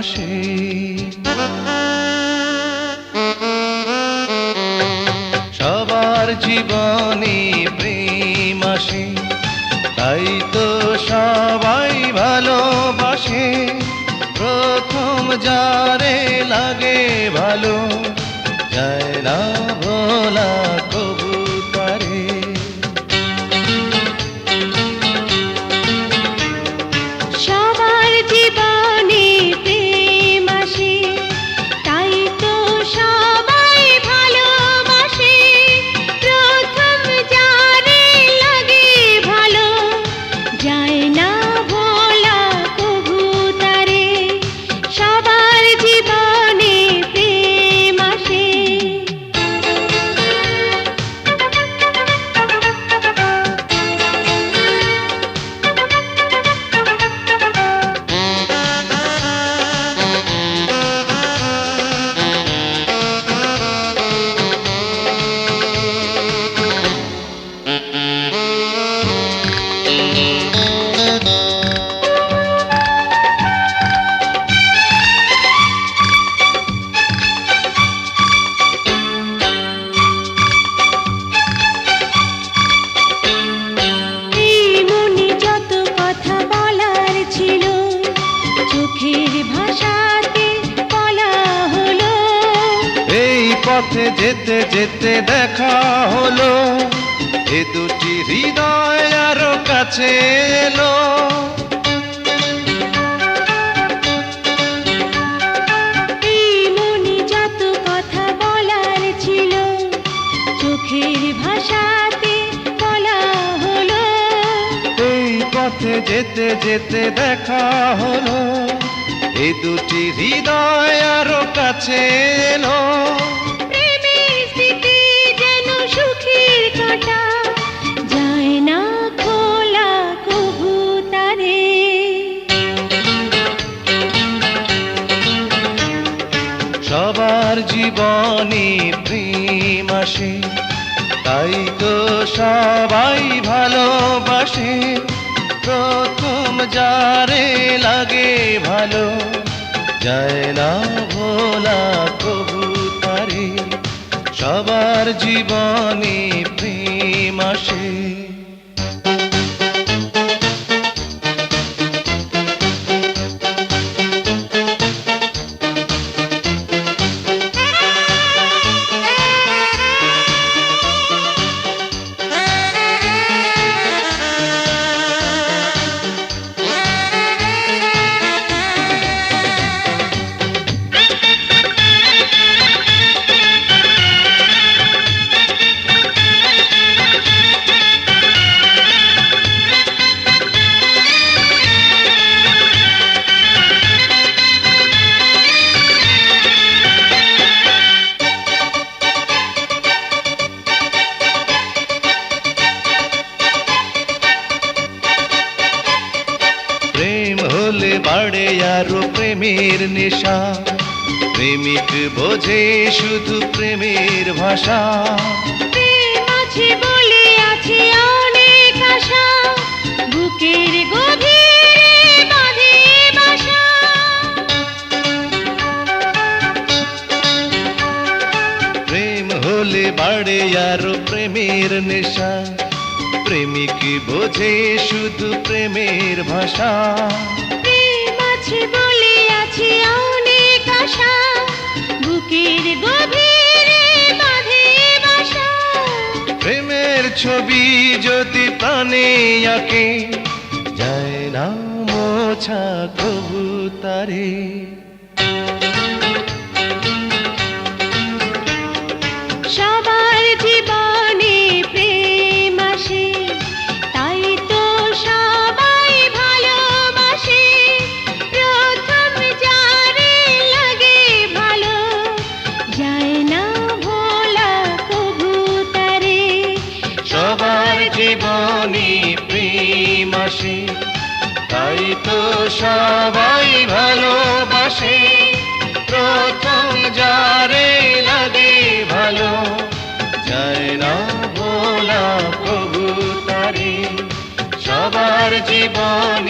আসে। সবার জীবনে প্রেম আসে, তাই তো সবাই ভালোবাসে। প্রথম যারে লাগে ভালো, যায় না ভোলা কবু তারে। সবার জীবনে প্রেম আসে, তাই তো সবাই ভালোবাসে। প্রথম যারে লাগে ভালো, যায় না ভোলা কবু তারে। সবার জীবনে প্রেম আসে। চোখের ভাষাতে বলা হলো, এই পথে যেতে যেতে দেখা হলো, এ দুটি হৃদয় আরো কাছে এলো। এই মনে যত কথা বলার ছিল, চোখের ভাষাতে বলা হলো। এই পথে যেতে যেতে দেখা হলো, এই দুটি হৃদয় আরো কাছে এলো। প্রেমের স্মৃতি যেন সুখের কাঁটা, যায় না খোলা কবু তারে। সবার জীবনে প্রেম আসে, তাই তো সবাই ভালোবাসে। প্রথম যারে লাগে ভালো, যায় না ভোলা কবু তারে। সবার জীবনে প্রেম আসে। প্রেম হলে বাড়ে আরো প্রেমের নেশা, প্রেমিক বোঝে শুধু প্রেমের ভাষা। প্রেম আছে বলে আছে অনেক আশা, বুকের গভীরে বাঁধে বাসা। প্রেম হলে বাড়ে আরো প্রেমের নেশা, প্রেমিক বোঝে শুধু প্রেমের ভাষা। প্রেম আছে বলে আছে অনেক আশা, বুকের গভীরে বাঁধে বাসা। প্রেমের ছবি যদি প্রাণে আঁকে, যায় না মোছা কবু তারে। সবার জীবনে প্রেম আসে, তাই তো সবাই ভালোবাসে। প্রথম যারে লাগে ভালো, যায় না ভোলা কবু তারে। সবার জীবনে প্রেম আসে, তাই তো সবাই ভালোবাসে। প্রথম যারে লাগে ভালো, যায় না ভোলা কবু তারে। সবার জীবনে